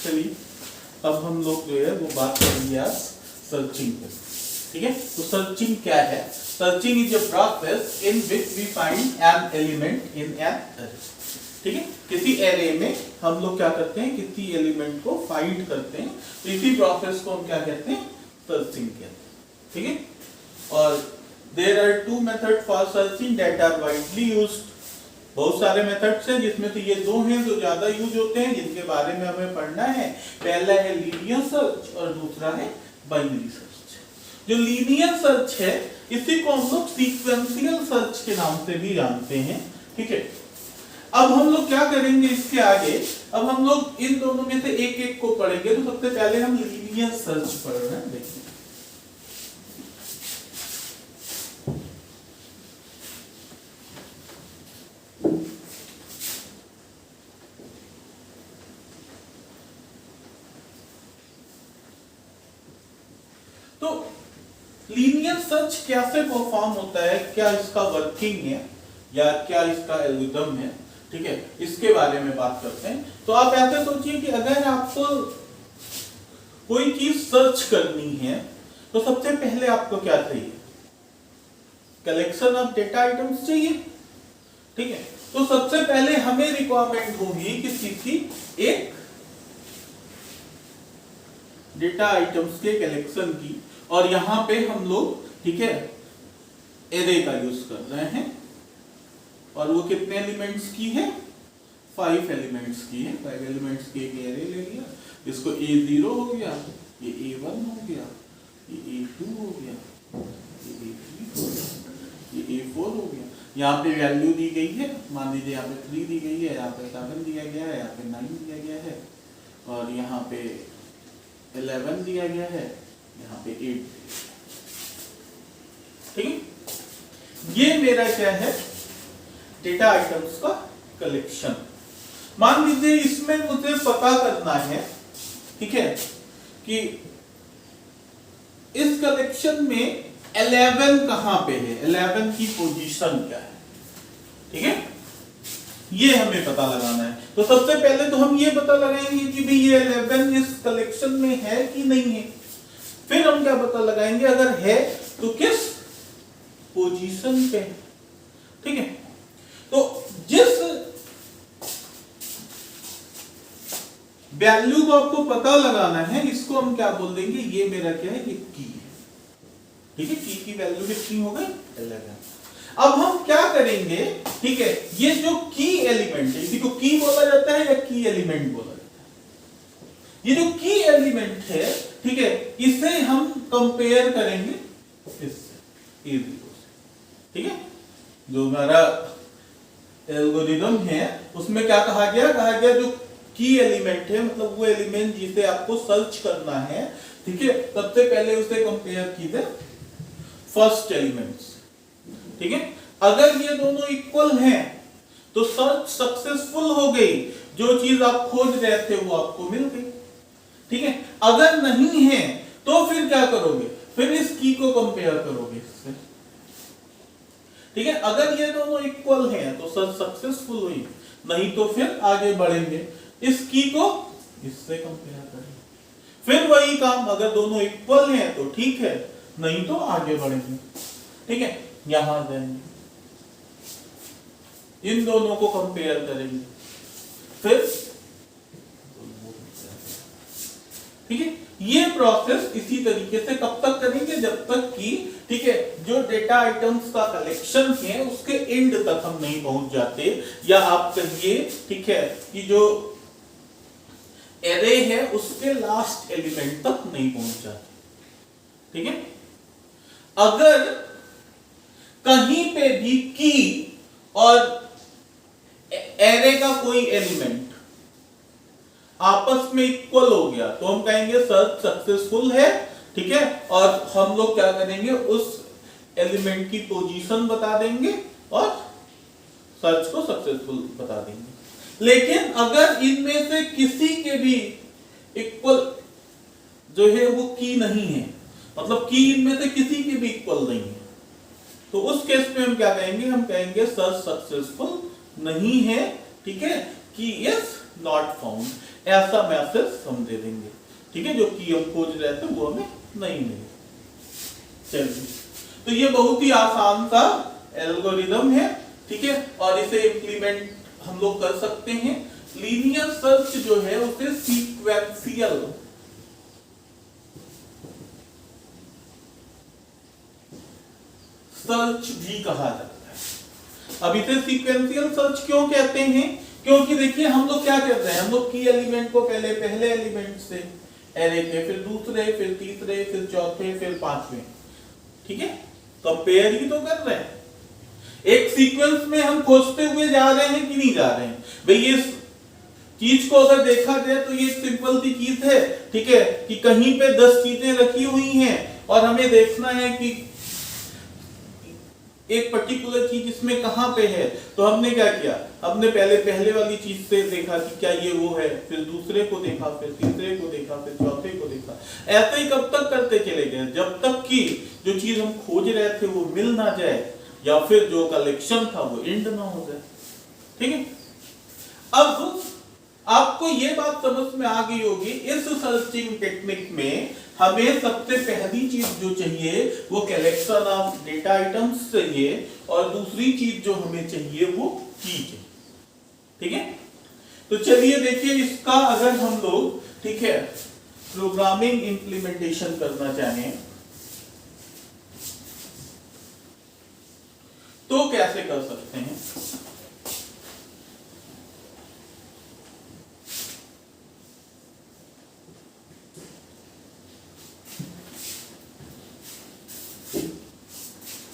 चलिए अब हम लोग जो है वो बात करेंगे आज सर्चिंग पे। ठीक है, तो सर्चिंग क्या है? Searching is a process in which we find an element in an array. ठीक है, किसी एरे में हम लोग क्या करते हैं, किसी एलिमेंट को फाइंड करते हैं, तो इसी प्रोसेस को हम क्या कहते हैं, सर्चिंग कहते हैं। ठीक है, और there are two method for searching that are widely used. बहुत सारे मेथड्स हैं जिसमें से ये दो हैं जो ज्यादा यूज होते हैं, जिनके बारे में हमें पढ़ना है। पहला है लीनियर सर्च और दूसरा है बाइनरी सर्च। जो लीनियर सर्च है इसी को हम लोग सीक्वेंशियल सर्च के नाम से भी जानते हैं। ठीक है, अब हम लोग क्या करेंगे इसके आगे, अब हम लोग इन दोनों में से एक एक को पढ़ेंगे। तो सबसे पहले हम लीनियर सर्च पढ़ रहे हैं, देखिए। तो लीनियर सर्च कैसे परफॉर्म होता है, क्या इसका वर्किंग है या क्या इसका एल्गोरिथम है, ठीक है, इसके बारे में बात करते हैं। तो आप ऐसे सोचिए कि अगर आपको कोई चीज सर्च करनी है तो सबसे पहले आपको क्या चाहिए, कलेक्शन ऑफ डेटा आइटम्स चाहिए। ठीक है, तो सबसे पहले हमें रिक्वायरमेंट होगी कि किसी एक डेटा आइटम्स के कलेक्शन की, और यहां पे हम लोग, ठीक है, एरे का यूज कर रहे हैं। और वो कितने एलिमेंट्स की है, 5 एलिमेंट्स की है। 5 एलिमेंट्स की एक एरे ले लिया, इसको A0 हो गया, ये A1 हो गया, ये A2 हो गया, ये A3 हो गया, ये A4 हो गया। यहाँ पे वैल्यू दी गई है, मान लीजिए यहाँ पे 3 दी गई है, यहाँ पे 7 दिया गया है, यहाँ पे 9 दिया गया है, और यहाँ पे 11 दिया गया है, यहाँ पे 8। ठीक है, ये मेरा क्या है, डेटा आइटम्स का कलेक्शन। मान लीजिए इसमें मुझे पता करना है, ठीक है, कि इस कलेक्शन में 11 कहां पे है, 11 की पोजीशन क्या है। ठीक है, ये हमें पता लगाना है। तो सबसे पहले तो हम ये पता लगाएंगे कि भाई ये 11 इस कलेक्शन में है कि नहीं है। फिर हम क्या पता लगाएंगे, अगर है तो किस पोजीशन पे है। ठीक है, तो जिस वैल्यू को आपको पता लगाना है, इसको हम क्या बोल देंगे, ये मेरा क्या है, ये की है। ठीक है, की वैल्यू कितनी हो गई, 11। अब हम क्या करेंगे, ठीक है, ये जो की एलिमेंट है, इसी को की बोला जाता है या की एलिमेंट बोला जाता है। ये जो की एलिमेंट है, ठीक है, इसे हम कंपेयर करेंगे इससे, A0 से। ठीक है, जो हमारा एल्गोरिथम है उसमें क्या कहा गया जो की एलिमेंट है, मतलब वो एलिमेंट जिसे आपको सर्च करना है, ठीक है, सबसे पहले उसे कंपेयर कीजिए फर्स्ट एलिमेंट से। ठीक है, अगर ये दोनों इक्वल हैं तो सर्च सक्सेसफुल हो गई, जो चीज आप खोज रहे थे वो आपको मिल गई। ठीक है, अगर नहीं है तो फिर क्या करोगे, फिर इस की को कंपेयर करोगे इससे। ठीक है, अगर ये दोनों इक्वल हैं तो सर्च सक्सेसफुल हुई, नहीं तो फिर आगे बढ़ेंगे, इस की को इससे कंपेयर करेंगे, फिर वही काम, अगर दोनों इक्वल हैं तो ठीक है, नहीं तो आगे बढ़ेंगे। ठीक है, यहां जाएंगे, इन दोनों को कंपेयर करेंगे, फिर ठीक है, ये प्रोसेस इसी तरीके से कब तक करेंगे, जब तक कि, ठीक है, जो डेटा आइटम्स का कलेक्शन है उसके एंड तक हम नहीं पहुंच जाते, या आप कहिए, ठीक है, कि जो एरे है उसके लास्ट एलिमेंट तक नहीं पहुंच जाते। ठीक है, अगर कहीं पे भी की और एरे का कोई एलिमेंट आपस में इक्वल हो गया तो हम कहेंगे सर्च सक्सेसफुल है। ठीक है, और हम लोग क्या करेंगे, उस एलिमेंट की पोजीशन बता देंगे और सर्च को सक्सेसफुल बता देंगे। लेकिन अगर इनमें से किसी के भी इक्वल जो है वो की नहीं है, मतलब की इनमें से किसी के भी इक्वल नहीं है, तो उस केस में हम क्या कहेंगे, हम कहेंगे सर्च सक्सेसफुल नहीं है। ठीक है, की इज नॉट फाउंड। ऐसा मैसेज हम दे देंगे। ठीक है, जो की हम खोज रहे थे वो हमें नहीं मिले। चलिए, तो ये बहुत ही आसान सा एल्गोरिदम है। ठीक है, और इसे इंप्लीमेंट हम लोग कर सकते हैं। लीनियर सर्च जो है उसे सीक्वेंशियल सर्च भी कहा जाता है। अब इसे सीक्वेंशियल सर्च क्यों कहते हैं? क्योंकि देखिए हम लोग क्या कर रहे हैं, हम लोग की एलिमेंट को पहले एलिमेंट से एरे के, फिर दूसरे, फिर तीसरे, फिर चौथे, फिर पांचवें, ठीक है, कंपेयर ही तो कर रहे हैं। एक सीक्वेंस में हम खोजते हुए जा रहे हैं कि नहीं जा रहे हैं? भाई ये चीज को अगर देखा जाए तो ये सिंपल सी चीज है, ठीक है, कि कहीं पे 10 चीजें रखी हुई हैं और हमें देखना है कि एक पर्टिकुलर चीज इसमें कहां पे है। तो हमने क्या किया, हमने पहले वाली चीज से देखा कि क्या ये वो है, फिर दूसरे को देखा, फिर तीसरे को देखा, फिर चौथे को देखा। ऐसे ही कब तक करते चले गए, जब तक कि जो चीज हम खोज रहे थे वो मिल ना जाए, या फिर जो कलेक्शन था वो एंड ना हो जाए। ठीक है, अब आपको ये बात समझ में आ गई होगी, इस सर्चिंग टेक्निक में हमें सबसे पहली चीज जो चाहिए वो कलेक्शन ऑफ डेटा आइटम्स चाहिए, और दूसरी चीज जो हमें चाहिए वो की चाहिए। ठीक है, तो चलिए देखिए इसका अगर हम लोग, ठीक है, प्रोग्रामिंग इंप्लीमेंटेशन करना चाहें तो कैसे कर सकते हैं।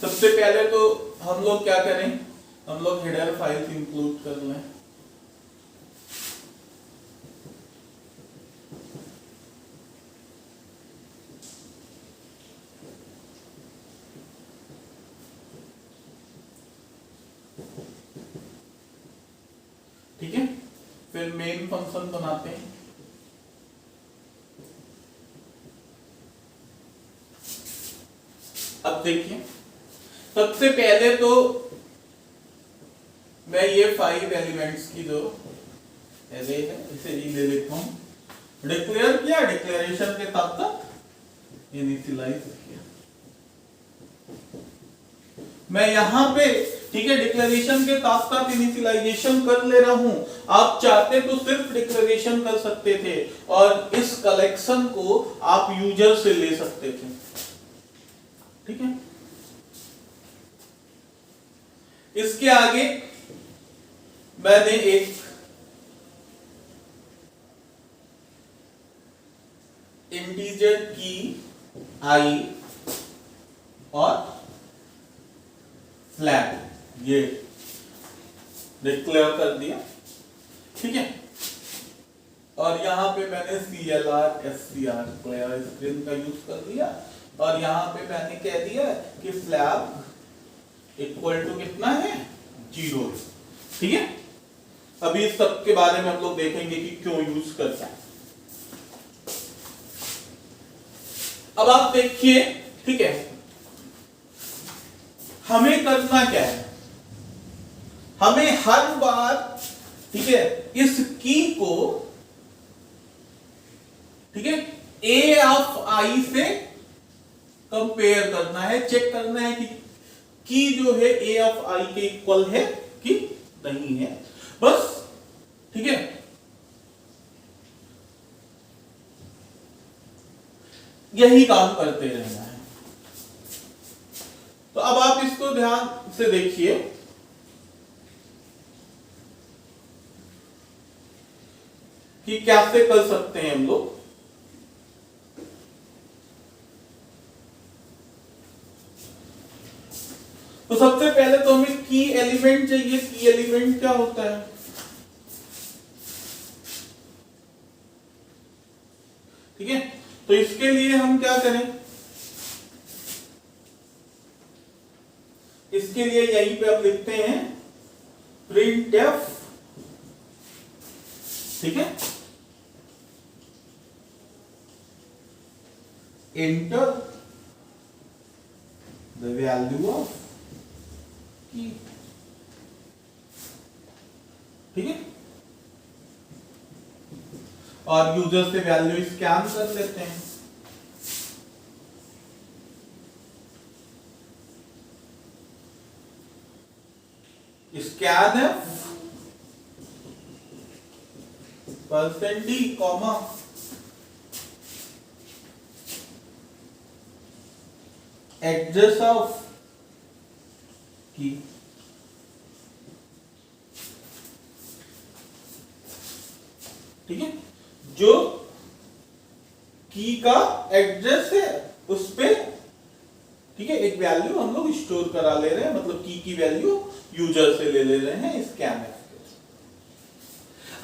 सबसे पहले तो हम लोग क्या करें, हम लोग हेडर फाइल्स इंक्लूड कर लें। ठीक है, फिर मेन फंक्शन बनाते हैं। अब देखिए, सबसे पहले तो मैं ये 5 एलिमेंट्स की जो एरे है इसे ले लेता हूं। डिक्लेयर किया, डिक्लेरेशन के तब तक इनिशियलाइज किया। मैं यहां पे, ठीक है, डिक्लेरेशन के साथ साथ इनिशियलाइजेशन कर ले रहा हूं। आप चाहते तो सिर्फ डिक्लेरेशन कर सकते थे और इस कलेक्शन को आप यूजर से ले सकते थे। ठीक है, इसके आगे मैंने एक इंटीजर की आई और फ्लैग ये डिक्लेयर कर दिया। ठीक है, और यहां पे मैंने CLR SCR क्लियर स्क्रीन का यूज कर दिया, और यहां पे मैंने कह दिया कि फ्लैग इक्वल टू कितना है, 0। ठीक है, अभी इस सब के बारे में हम लोग देखेंगे कि क्यों यूज करते हैं। अब आप देखिए, ठीक है, हमें करना क्या है, हमें हर बार, ठीक है, इस की को, ठीक है, A ऑफ I से कंपेयर करना है, चेक करना है कि की जो है A ऑफ I के इक्वल है कि नहीं है, बस। ठीक है, यही काम करते रहना है। तो अब आप इसको ध्यान से देखिए कि कैसे कर सकते हैं हम लोग। तो सबसे पहले तो हमें की एलिमेंट चाहिए। की एलिमेंट क्या होता है, ठीक है, तो इसके लिए हम क्या करें, इसके लिए यहीं पे आप लिखते हैं printf, ठीक है, enter the value of key। ठीक है, और यूजर से वैल्यू स्कैन कर लेते हैं। स्कैन है %d कॉमा एड्रेस ऑफ की। ठीक है, जो की का एड्रेस है उस पे, ठीक है, एक वैल्यू हम लोग स्टोर करा ले रहे हैं, मतलब की वैल्यू यूजर से ले रहे हैं स्कैनफ के।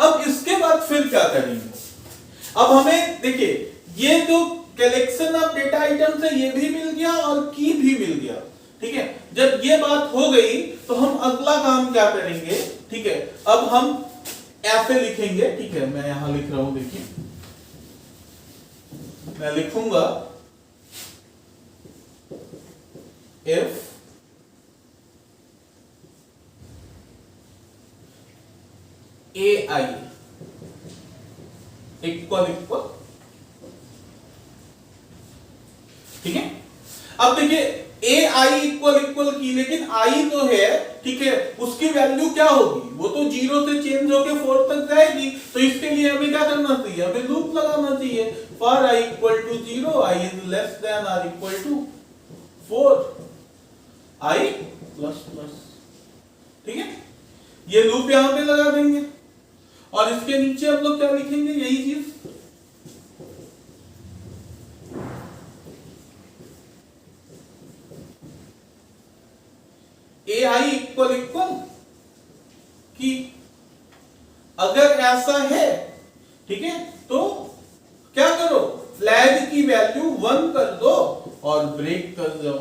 अब इसके बाद फिर क्या करेंगे? अब हमें देखिए ये जो कलेक्शन ऑफ डेटा आइटम्स है ये भी मिल गया और की भी मिल गया। ठीक है, जब ये बात हो गई तो हम अगला काम क्या करेंगे? ठीक है, अब हम ऐसे लिखेंगे। ठीक है, मैं यहां लिख रहा हूं, देखिए मैं लिखूंगा if ai इक्वल, ठीक है। अब देखिए ए आई इक्वल की, लेकिन आई जो है, ठीक है, उसकी वैल्यू क्या होगी? वो तो 0 से चेंज होके 4 तक जाएगी। तो इसके लिए हमें क्या करना चाहिए? हमें लूप लगाना चाहिए। For I equal to 0 I is less than or equal to 4 I plus plus. ठीक है, ये लूप यहां पे लगा देंगे और इसके नीचे हम लोग क्या लिखेंगे? यही चीज ए आई इक्वल की। अगर ऐसा है, ठीक है, तो क्या करो? फ्लैग की वैल्यू 1 कर दो और ब्रेक कर दो।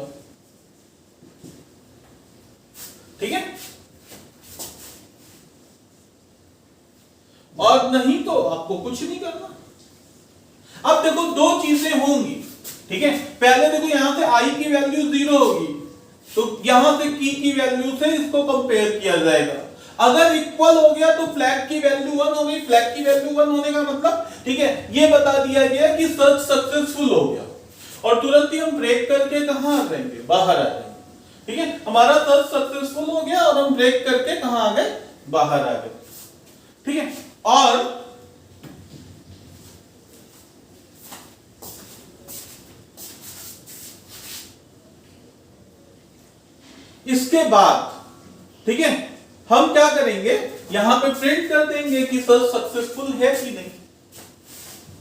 ठीक है, और नहीं तो आपको कुछ नहीं करना। अब देखो दो चीजें होंगी। ठीक है, पहले देखो यहां से आई की वैल्यू 0 होगी, तो यहां से की वैल्यू से इसको कंपेयर किया जाएगा। अगर इक्वल हो गया तो फ्लैग की वैल्यू 1 हो गई। फ्लैग की वैल्यू 1 होने का मतलब, ठीक है, ये बता दिया गया कि सर्च सक्सेसफुल हो गया और तुरंत ही हम ब्रेक करके कहां आ जाएंगे? बाहर आ जाएंगे। ठीक है, हमारा सर्च सक्सेसफुल हो गया और हम ब्रेक करके कहां आ गए? बाहर आ गए। ठीक है, और इसके बाद, ठीक है, हम क्या करेंगे? यहां पे प्रिंट कर देंगे कि सर्च सक्सेसफुल है कि नहीं।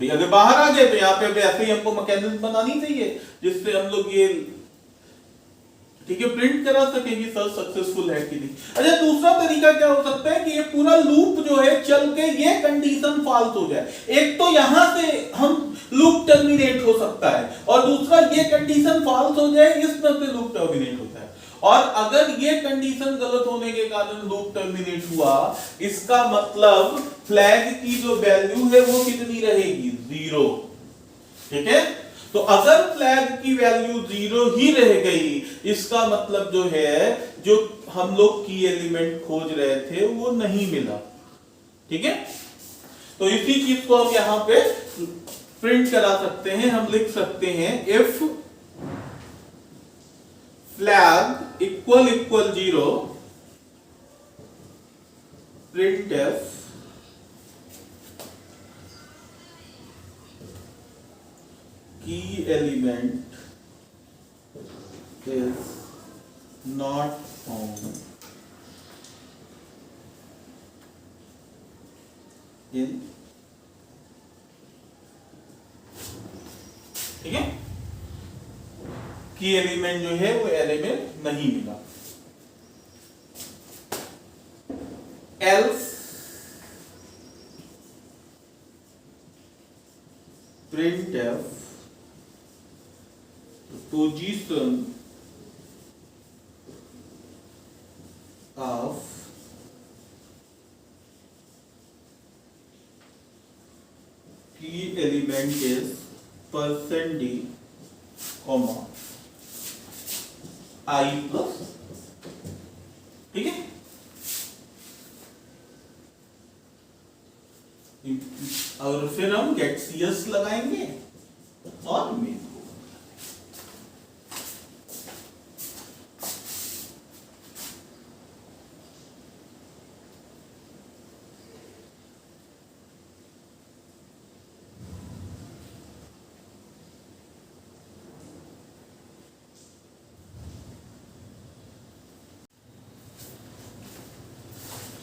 भाई अगर बाहर आ गए तो यहां पे ऐसे ही हमको मैकेनिज्म बनानी चाहिए जिससे हम लोग ये, ठीक है, प्रिंट करा सके कि सर्च सक्सेसफुल है कि नहीं। अच्छा, दूसरा तरीका क्या हो सकता है कि ये पूरा लूप जो है चल के ये कंडीशन फॉल्स हो जाए। एक तो यहां से हम लूप टर्मिनेट हो सकता है और दूसरा ये कंडीशन फॉल्स हो जाए, इसमें से लूप टर्मिनेट होता है। और अगर ये कंडीशन गलत होने के कारण लूप टर्मिनेट हुआ, इसका मतलब फ्लैग की जो वैल्यू है वो कितनी रहेगी? 0। ठीक है, तो अगर फ्लैग की वैल्यू 0 ही रह गई, इसका मतलब जो है, जो हम लोग की एलिमेंट खोज रहे थे वो नहीं मिला। ठीक है, तो इसी चीज को हम यहां पे प्रिंट करा सकते हैं। हम लिख सकते हैं if flag equal 0 printf key element is not found in, ठीक है, की एलिमेंट जो है वो एरे में नहीं मिला। else printf position of key element is %d, i plus, ठीक है। और फिर हम हम गेट सीएस लगाएंगे और मेन को।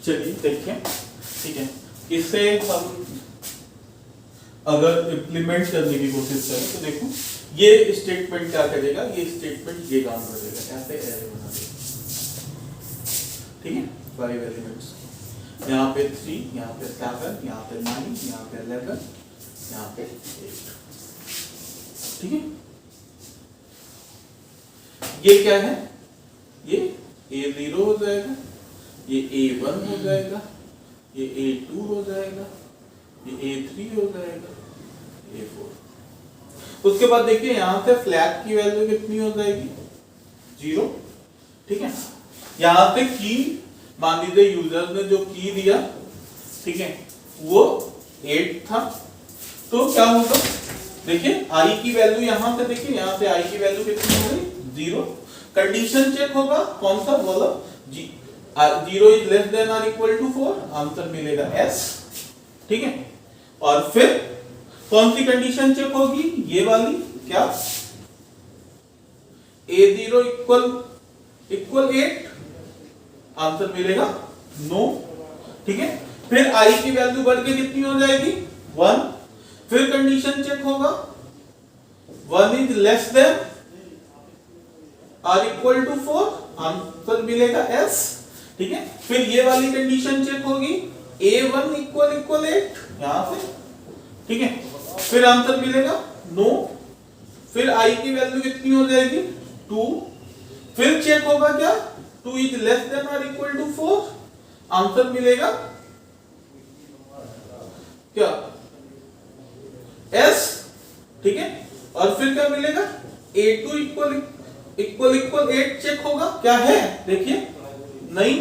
चलिए देखिए, ठीक है, इसे हम अगर इम्प्लीमेंट करने की कोशिश करें तो देखो ये स्टेटमेंट क्या करेगा, ये स्टेटमेंट ये काम करेगा, ऐसे एरे बना देगा, ठीक है, 5 एलिमेंट्स, यहाँ पे 3, यहाँ पे 7, यहाँ पे 9, यहाँ पे 11, यहाँ पे 8, ठीक है। ये क्या है, ये A0 हो जाएगा, ये A1 हो जाएगा, ये A2 हो जाएगा, ये A3 हो जाएगा, A4। उसके बाद देखिए यहां से फ्लैग की वैल्यू कितनी हो जाएगी, 0, ठीक है। यहां से की, मान लीजिए यूजर ने जो की दिया, ठीक है, वो 8 था, तो क्या होगा, देखिए आई की वैल्यू यहां से, देखिए यहां से आई की वैल्यू कितनी हो गई, 0। कंडीशन चेक होगा, कौन सा बोला, 0 इज लेस देन और इक्वल टू 4, आंसर मिलेगा S, ठीक है। और फिर कौन सी कंडीशन चेक होगी, ये वाली, क्या, A0 इक्वल 8, आंसर मिलेगा नो, ठीक है। फिर I की वैल्यू बढ़ के कितनी हो जाएगी, 1, फिर कंडीशन चेक होगा, 1 इज लेस देन और इक्वल टू 4, आंसर मिलेगा S, ठीक है। फिर ये वाली कंडीशन चेक होगी, A1 इक्वल 8, यहां से, ठीक है, फिर आंसर मिलेगा नो। फिर I की वैल्यू कितनी हो जाएगी, 2, फिर चेक होगा क्या, 2 इज लेस देन और इक्वल टू 4, आंसर मिलेगा क्या, S, ठीक है। और फिर क्या मिलेगा, A2 इक्वल 8 चेक होगा, क्या है, देखिए 9,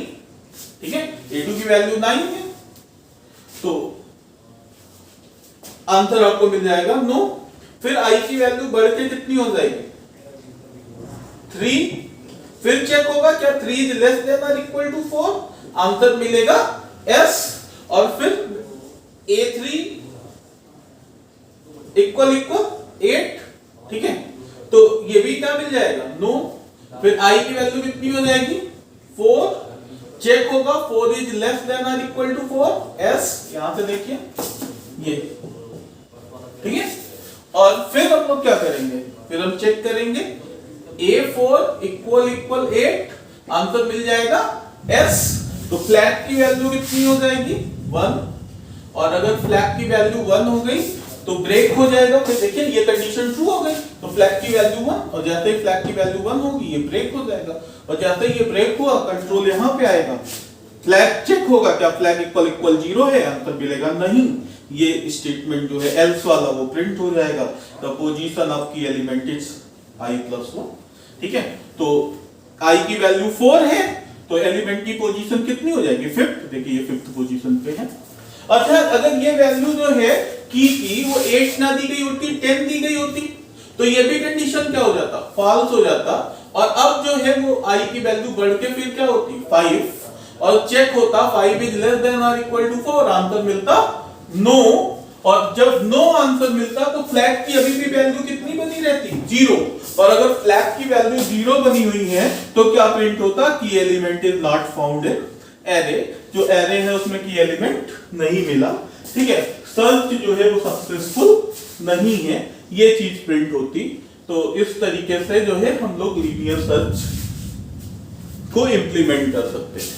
ठीक है, A2 की वैल्यू 9 है, तो आंसर आपको मिल जाएगा नो। फिर I की वैल्यू बढ़ के कितनी हो जाएगी, 3, फिर चेक होगा क्या, 3 इज लेस देन और इक्वल टू 4, आंसर मिलेगा S। और फिर A3 इक्वल 8, ठीक है, तो ये भी क्या मिल जाएगा, नो। फिर I की वैल्यू कितनी हो जाएगी, 4, चेक होगा, 4 इज लेस देन और इक्वल टू 4, S, यहां से देखिए ये, ठीक है। और फिर हम लोग क्या करेंगे, फिर हम चेक करेंगे, A4 इक्वल 8, आंसर मिल जाएगा S। तो फ्लैग की वैल्यू कितनी हो जाएगी, 1, और अगर फ्लैग की वैल्यू 1 हो गई तो ब्रेक हो जाएगा। फिर देखिए ये कंडीशन ट्रू हो गई, तो फ्लैग की वैल्यू 1, और जैसे ही फ्लैग की वैल्यू 1 होगी ये ब्रेक हो जाएगा, और जैसे ही ये ब्रेक हुआ कंट्रोल यहां पे आएगा, फ्लैग चेक होगा, क्या फ्लैग इक्वल 0 है, आंसर मिलेगा नहीं। ये स्टेटमेंट जो है एल्स वाला वो प्रिंट हो जाएगा, द पोजीशन ऑफ की एलिमेंट इज I+1, ठीक है। तो I की वैल्यू 4 है, तो एलिमेंट की पोजीशन कितनी हो जाएगी, 5th, देखिए ये 5th पोजीशन पे है। अच्छा, अगर ये वैल्यू जो है की वो 8 ना दी गई होती, 10 दी गई होती, तो ये भी कंडीशन क्या हो जाता, फॉल्स हो जाता। और अब जो है वो I की वैल्यू बढ़ के फिर क्या होती, 5, और चेक होता 5 इज लेस देन और इक्वल टू 4, आंसर मिलता नो। और जब नो आंसर मिलता तो फ्लैग की अभी भी वैल्यू कितनी बनी रहती, 0। और अगर फ्लैग की वैल्यू 0 बनी हुई है तो क्या प्रिंट होता, की element is not found in array, जो एरे है उसमें की एलिमेंट नहीं मिला, ठीक है, सर्च जो है वो सक्सेसफुल नहीं है, ये चीज प्रिंट होती। तो इस तरीके से जो है हम लोग लीनियर सर्च को इंप्लीमेंट कर सकते हैं।